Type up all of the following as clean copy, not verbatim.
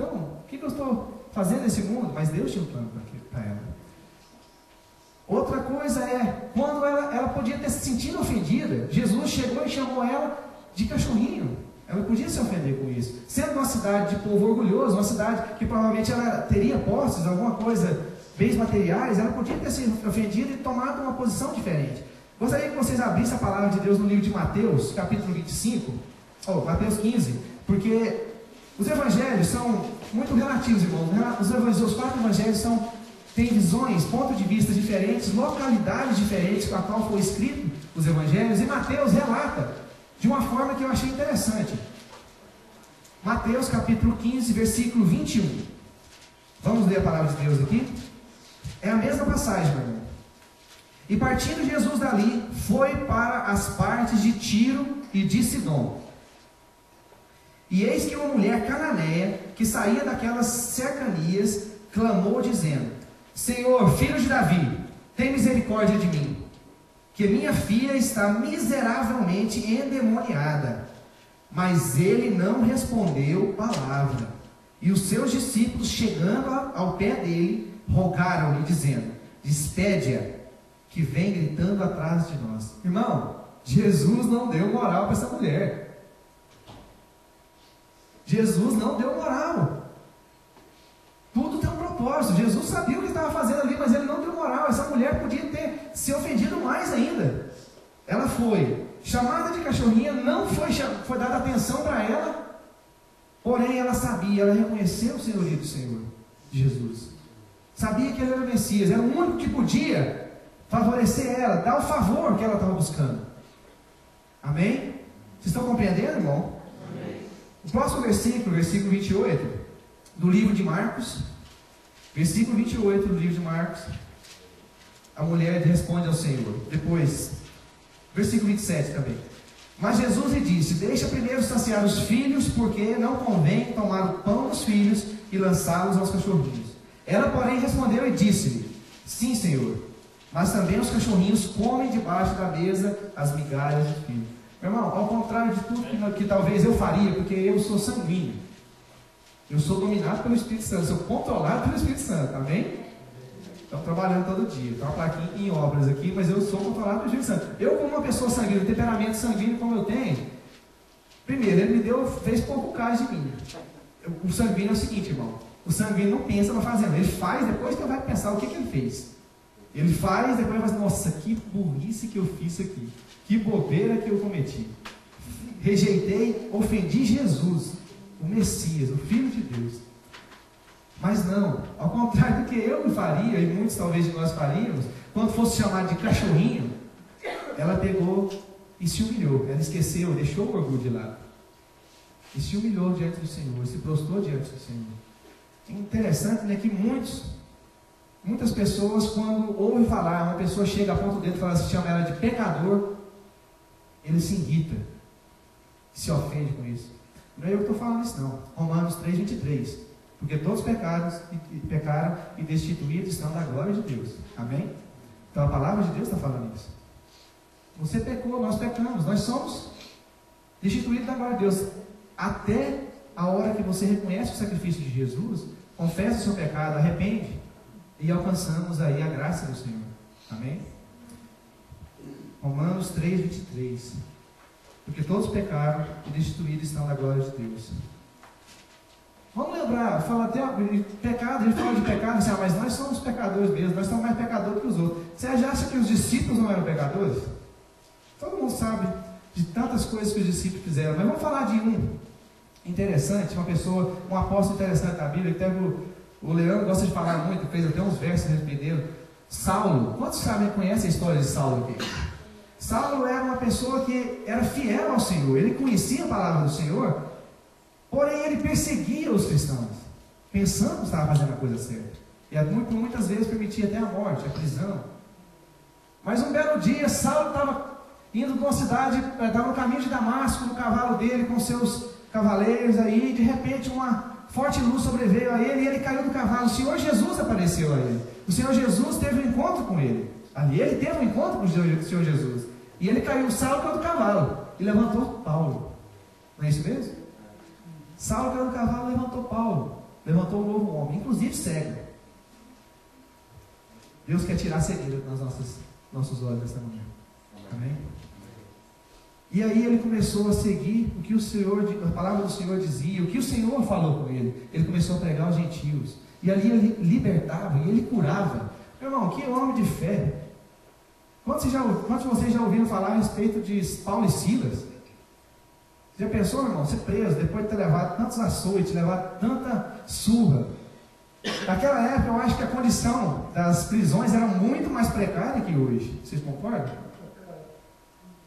Então, o que eu estou fazendo nesse mundo? Mas Deus tinha um plano para ela. Outra coisa é, quando ela podia ter se sentido ofendida, Jesus chegou e chamou ela de cachorrinho. Ela podia se ofender com isso. Sendo uma cidade de povo orgulhoso, uma cidade que provavelmente ela teria posses, alguma coisa, bens materiais, ela podia ter se ofendido e tomado uma posição diferente. Gostaria que vocês abrissem a palavra de Deus no livro de Mateus, capítulo 25, Mateus 15, porque os evangelhos são muito relativos, irmãos. Os 4 evangelhos têm visões, pontos de vista diferentes, localidades diferentes com a qual foi escrito os evangelhos, e Mateus relata de uma forma que eu achei interessante. Mateus capítulo 15, versículo 21. Vamos ler a palavra de Deus aqui? É a mesma passagem, meu irmão. E partindo Jesus dali, foi para as partes de Tiro e de Sidom. E eis que uma mulher cananeia, que saía daquelas cercanias, clamou dizendo: Senhor, filho de Davi, tem misericórdia de mim, que minha filha está miseravelmente endemoniada. Mas ele não respondeu palavra. E os seus discípulos, chegando ao pé dele, rogaram-lhe, dizendo: despede-a, que vem gritando atrás de nós. Irmão, Jesus não deu moral para essa mulher. Jesus não deu moral. Tudo tem um propósito. Jesus sabia o que estava fazendo ali, mas ele não deu moral. Essa mulher podia ter se ofendido mais ainda. Ela foi chamada de cachorrinha, não foi dada atenção para ela, porém ela sabia, ela reconheceu o senhorio do Senhor Jesus, sabia que ele era o Messias, era o único que podia favorecer ela, dar o favor que ela estava buscando. Amém? Vocês estão compreendendo, irmão? Amém. O próximo versículo 28 do livro de Marcos, versículo 28 do livro de Marcos, a mulher responde ao Senhor. Depois, versículo 27 também. Mas Jesus lhe disse: deixa primeiro saciar os filhos, porque não convém tomar o pão dos filhos e lançá-los aos cachorrinhos. Ela, porém, respondeu e disse-lhe: sim, Senhor, mas também os cachorrinhos comem debaixo da mesa as migalhas do filho. Meu irmão, ao contrário de tudo que talvez eu faria, porque eu sou sanguíneo, eu sou dominado pelo Espírito Santo, sou controlado pelo Espírito Santo, amém? Estamos trabalhando todo dia, tem uma plaquinha em obras aqui, mas eu sou controlado pelo Espírito Santo. Eu, como uma pessoa sanguínea, temperamento sanguíneo como eu tenho, primeiro, ele fez pouco caso de mim. O sanguíneo é o seguinte, irmão, o sanguíneo não pensa na fazenda, ele faz, depois que ele vai pensar o que ele fez. Ele faz, depois vai dizer: nossa, que burrice que eu fiz aqui, que bobeira que eu cometi. Rejeitei, ofendi Jesus, o Messias, o Filho de Deus. Mas não, ao contrário do que eu faria, e muitos talvez de nós faríamos, quando fosse chamado de cachorrinho, ela pegou e se humilhou. Ela esqueceu, deixou o orgulho de lado. E se humilhou diante do Senhor, se prostrou diante do Senhor. É interessante, né, que muitas pessoas, quando ouvem falar, uma pessoa chega a ponto dele e fala, se chama ela de pecador, ele se irrita, se ofende com isso. Não é eu que estou falando isso não. Romanos 3:23. Porque todos pecaram e destituídos estão da glória de Deus. Amém? Então a palavra de Deus está falando isso. Você pecou, nós pecamos, nós somos destituídos da glória de Deus. Até a hora que você reconhece o sacrifício de Jesus, confessa o seu pecado, arrepende, e alcançamos aí a graça do Senhor. Amém? Romanos 3:23. Porque todos pecaram e destituídos estão da glória de Deus. Vamos lembrar, fala até pecado, ele fala de pecado, assim, mas nós somos pecadores mesmo, nós somos mais pecadores que os outros. Você acha que os discípulos não eram pecadores? Todo mundo sabe de tantas coisas que os discípulos fizeram, mas vamos falar de um interessante, uma pessoa, um apóstolo interessante da Bíblia, que até o Leandro gosta de falar muito, fez até uns versos a respeito dele. Saulo. Quantos sabem, conhecem a história de Saulo aqui? Saulo era uma pessoa que era fiel ao Senhor, ele conhecia a palavra do Senhor, porém ele perseguia os cristãos, pensando que estava fazendo a coisa certa, e muitas vezes permitia até a morte, a prisão. Mas um belo dia, Saulo estava indo de uma cidade, estava no caminho de Damasco, no cavalo dele, com seus cavaleiros aí, e de repente uma forte luz sobreveio a ele, e ele caiu do cavalo. O Senhor Jesus apareceu a ele, o Senhor Jesus teve um encontro com ele, ali ele teve um encontro com o Senhor Jesus, e ele caiu, Saulo caiu do cavalo, e levantou Paulo. Não é isso mesmo? Saulo caiu do cavalo e levantou Paulo. totalmente cega. Deus quer tirar a cegueira dos nossos olhos nesta manhã. Amém? E aí ele começou a seguir o que a palavra do Senhor dizia, o que o Senhor falou com ele. Ele começou a pregar aos gentios. E ali ele libertava e ele curava. Meu irmão, que homem de fé. Quantos de vocês já ouviram falar a respeito de Paulo e Silas? Já pensou, meu irmão, ser preso, depois de ter levado tantos açoites, levado tanta surra? Naquela época, eu acho que a condição das prisões era muito mais precária que hoje. Vocês concordam?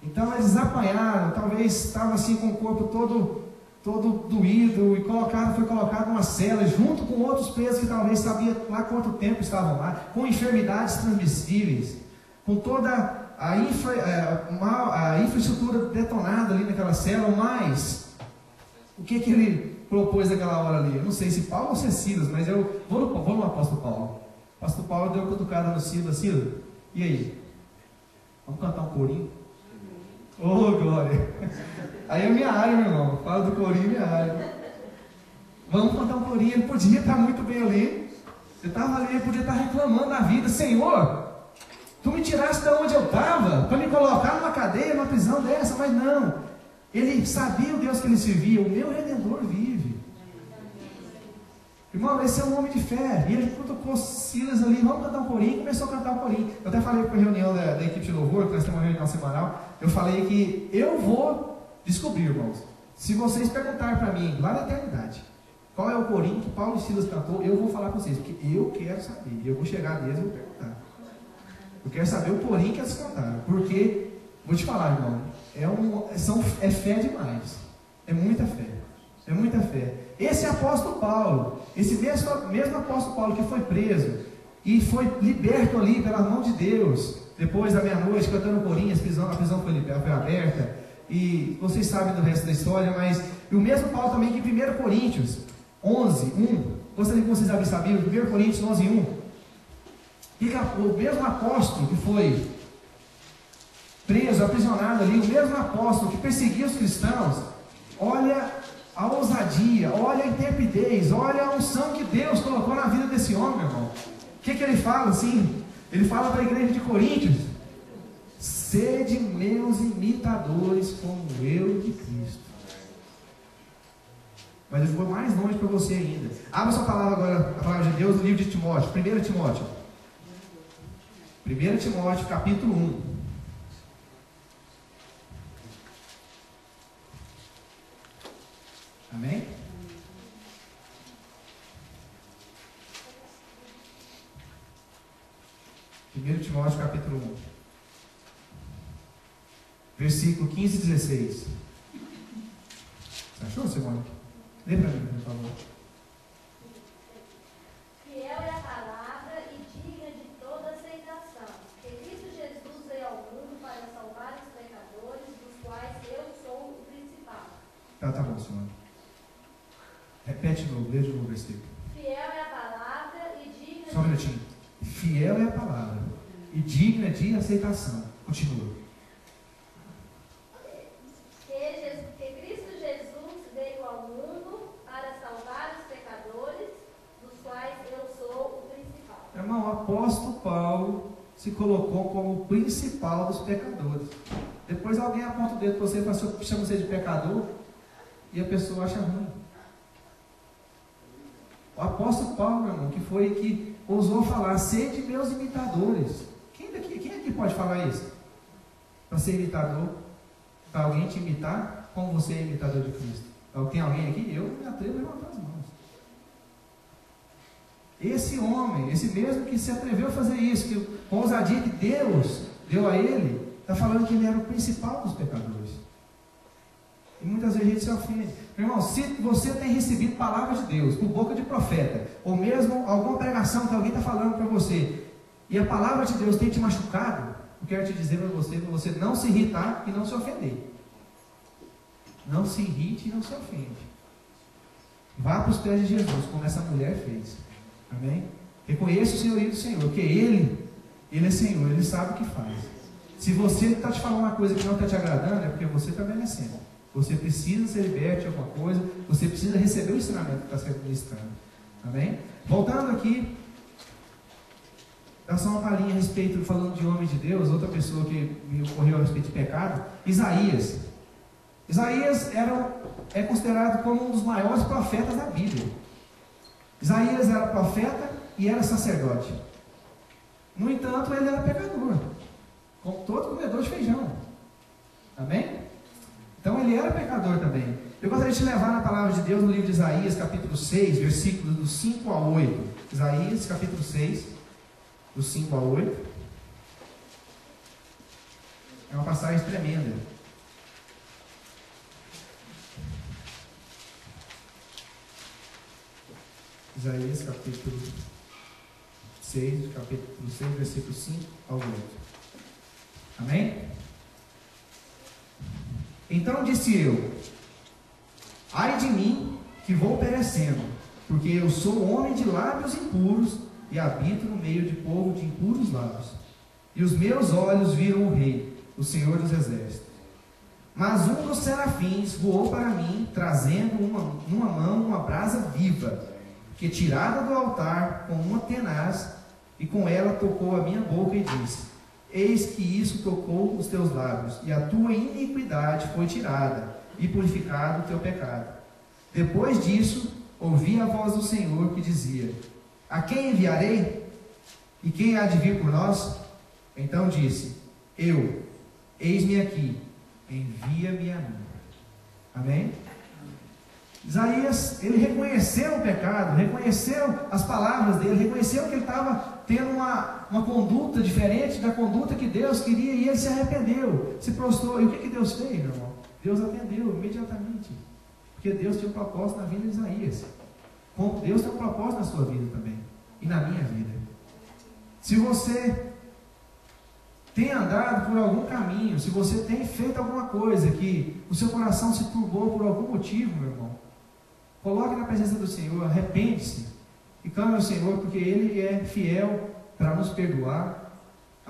Então eles apanharam, talvez estavam assim com o corpo todo doído, e foi colocado numa cela, junto com outros presos que talvez sabia lá quanto tempo estavam lá, com enfermidades transmissíveis, com toda a infraestrutura detonada ali naquela cela. Mas o que ele propôs naquela hora ali? Eu não sei se Paulo ou se é Silas, mas eu vou no apóstolo Paulo. O apóstolo Paulo deu uma cutucada no Silas. Silas, e aí? Vamos cantar um corinho? Oh, glória! Aí é minha área, meu irmão. Fala do corinho, minha área. Vamos cantar um corinho. Ele podia estar muito bem ali. Ele estava ali, ele podia estar reclamando da vida. Senhor, tu me tiraste de onde eu estava para me colocar numa cadeia, numa prisão dessa. Mas não. Ele sabia o Deus que ele servia. O meu Redentor vive. Irmão, esse é um homem de fé. E ele cutucou Silas ali, vamos cantar um corinho, e começou a cantar um corinho. Eu até falei para a reunião da equipe de louvor, que nós temos uma reunião semanal, eu falei que eu vou descobrir, irmãos. Se vocês perguntarem para mim, lá na eternidade, qual é o corinho que Paulo e Silas cantou, eu vou falar para vocês, porque eu quero saber. Eu vou chegar neles e vou perguntar. Eu quero saber o corinho que eles cantaram, porque, vou te falar, irmão, é fé demais. É muita fé. É muita fé. Esse apóstolo Paulo, esse mesmo apóstolo Paulo que foi preso e foi liberto ali pela mão de Deus, depois da meia-noite, cantando corinho, a prisão foi aberta, e vocês sabem do resto da história, mas o mesmo Paulo também que em 1 Coríntios 11, 1, gostaria que vocês abrissem a Bíblia, 1 Coríntios 11, 1, o mesmo apóstolo que foi preso, aprisionado ali, o mesmo apóstolo que perseguia os cristãos, olha a ousadia, olha a intrepidez, olha a unção que Deus colocou na vida desse homem, meu irmão. O que ele fala assim? Ele fala para a igreja de Coríntios: sede meus imitadores como eu de Cristo. Mas eu vou mais longe para você ainda. Abra sua palavra agora, a palavra de Deus, no livro de Timóteo, 1 Timóteo. 1 Timóteo, capítulo 1. Amém? Primeiro Timóteo capítulo 1, versículo 15 e 16. Você achou, Simone? Lê para mim, por favor. Fiel é a palavra e digna de toda aceitação, que Cristo Jesus veio ao mundo para salvar os pecadores, dos quais eu sou o principal. Tá bom, Simone. Repete de novo, lê de novo o versículo. Fiel é a palavra e digna Só um minutinho. Fiel é a palavra e digna de aceitação. Continua. Que Cristo Jesus veio ao mundo para salvar os pecadores, dos quais eu sou o principal. Irmão, o apóstolo Paulo se colocou como o principal dos pecadores. Depois alguém aponta o dedo para você e fala assim: chama você de pecador, e a pessoa acha ruim. O apóstolo Paulo, meu irmão, que ousou falar: sede meus imitadores. Quem aqui pode falar isso? Para ser imitador, para alguém te imitar, como você é imitador de Cristo. Tem alguém aqui? Eu me atrevo a levantar as mãos. Esse homem, esse mesmo que se atreveu a fazer isso, que com a ousadia que Deus deu a ele, está falando que ele era o principal dos pecadores. E muitas vezes a gente se ofende. Meu irmão, se você tem recebido palavra de Deus por boca de profeta, ou mesmo alguma pregação que alguém está falando para você, e a palavra de Deus tem te machucado, eu quero te dizer para você não se irritar e não se ofender. Não se irrite e não se ofende. Vá para os pés de Jesus, como essa mulher fez. Amém? Reconheça o senhorio do Senhor, porque Ele é Senhor, Ele sabe o que faz. Se você está te falando uma coisa que não está te agradando, é porque você está merecendo. Você precisa ser liberto de alguma coisa, você precisa receber o ensinamento que está sendo ministrado. Amém? Voltando aqui, dá só uma palhinha a respeito, falando de homem de Deus, outra pessoa que me ocorreu a respeito de pecado, Isaías. Isaías é considerado como um dos maiores profetas da Bíblia. Isaías era profeta e era sacerdote. No entanto, ele era pecador, como todo comedor de feijão. Amém? Então ele era pecador também. Eu gostaria de te levar na palavra de Deus no livro de Isaías, capítulo 6, versículos do 5 a 8. Isaías, capítulo 6, do 5 a 8. É uma passagem tremenda. Isaías, capítulo 6, versículo 5 ao 8. Amém? Então disse eu: ai de mim, que vou perecendo, porque eu sou homem de lábios impuros e habito no meio de povo de impuros lábios. E os meus olhos viram o Rei, o Senhor dos Exércitos. Mas um dos serafins voou para mim, trazendo numa mão uma brasa viva, que tirada do altar com uma tenaz, e com ela tocou a minha boca e disse: eis que isso tocou os teus lábios, e a tua iniquidade foi tirada, e purificado o teu pecado. Depois disso, ouvi a voz do Senhor que dizia: a quem enviarei? E quem há de vir por nós? Então disse: eu, eis-me aqui, envia-me a mim. Amém? Isaías, ele reconheceu o pecado, reconheceu as palavras dele, reconheceu que ele estava tendo uma conduta diferente da conduta que Deus queria, e ele se arrependeu, se prostrou. E o que Deus fez, meu irmão? Deus atendeu imediatamente, porque Deus tinha um propósito na vida de Isaías. Como Deus tem um propósito na sua vida também, e na minha vida. Se você tem andado por algum caminho, se você tem feito alguma coisa que o seu coração se turbou por algum motivo, meu irmão, coloque na presença do Senhor, arrepende-se e clame ao Senhor, porque Ele é fiel para nos perdoar,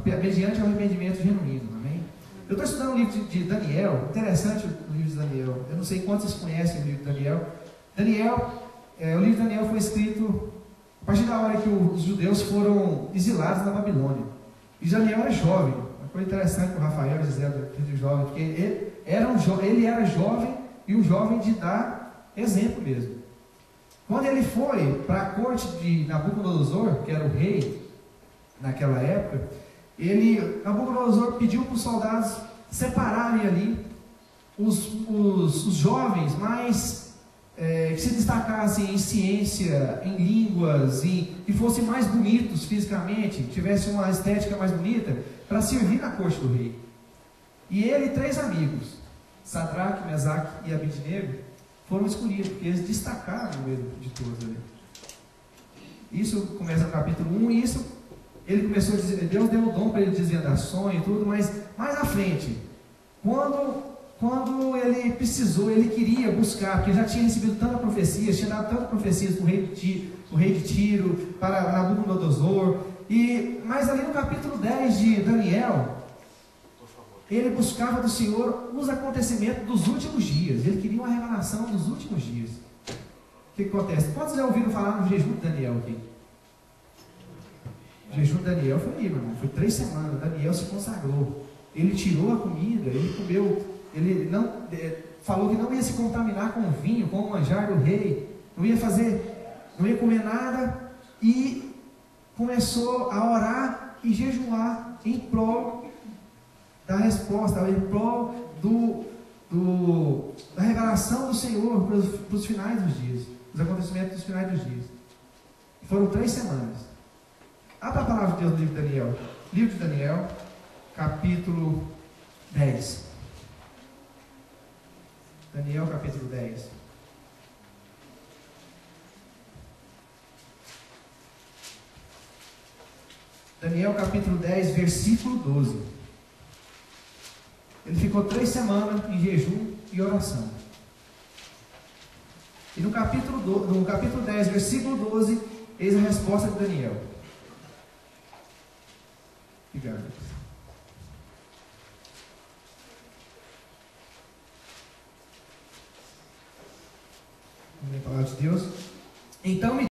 mediante o arrependimento genuíno. Amém? Eu estou estudando o livro de Daniel, interessante o livro de Daniel. Eu não sei quantos vocês conhecem o livro de Daniel. O livro de Daniel foi escrito a partir da hora que os judeus foram exilados na Babilônia. E Daniel era jovem. Uma coisa interessante que o Rafael dizendo de jovem, porque ele era jovem, e um jovem de dar exemplo mesmo. Quando ele foi para a corte de Nabucodonosor, que era o rei naquela época, Nabucodonosor pediu para os soldados separarem ali os jovens mais que se destacassem em ciência, em línguas, e fossem mais bonitos fisicamente, tivessem uma estética mais bonita, para servir na corte do rei. E ele e 3 amigos, Sadraque, Mesaque e Abednego, foram escolhidos, porque eles destacaram no meio de todos ali. Isso começa no capítulo 1, e isso ele começou a dizer, Deus deu o dom para ele dizer da sonho e tudo, mas mais à frente, quando ele precisou, ele queria buscar, porque já tinha recebido tantas profecias, tinha dado tantas profecias para o rei de Tiro, para Nabucodonosor, mas ali no capítulo 10 de Daniel, ele buscava do Senhor os acontecimentos dos últimos dias. Ele queria uma revelação dos últimos dias. O que acontece? Quantos já ouviram falar no jejum de Daniel aqui? O jejum de Daniel foi aí, meu irmão. Foi 3 semanas. Daniel se consagrou. Ele tirou a comida, ele comeu, ele não falou que não ia se contaminar com o vinho, com o manjar do rei, não ia comer nada, e começou a orar e jejuar em prol da resposta, em prol da revelação do Senhor para os finais dos dias, os acontecimentos dos finais dos dias. Foram 3 semanas. Abra a palavra de Deus no livro de Daniel. Livro de Daniel, capítulo 10. Daniel, capítulo 10. Daniel, capítulo 10, versículo 12. Ele ficou 3 semanas em jejum e oração. E no capítulo 10, versículo 12, eis a resposta de Daniel. Obrigado. Vamos ler a palavra de Deus. Então me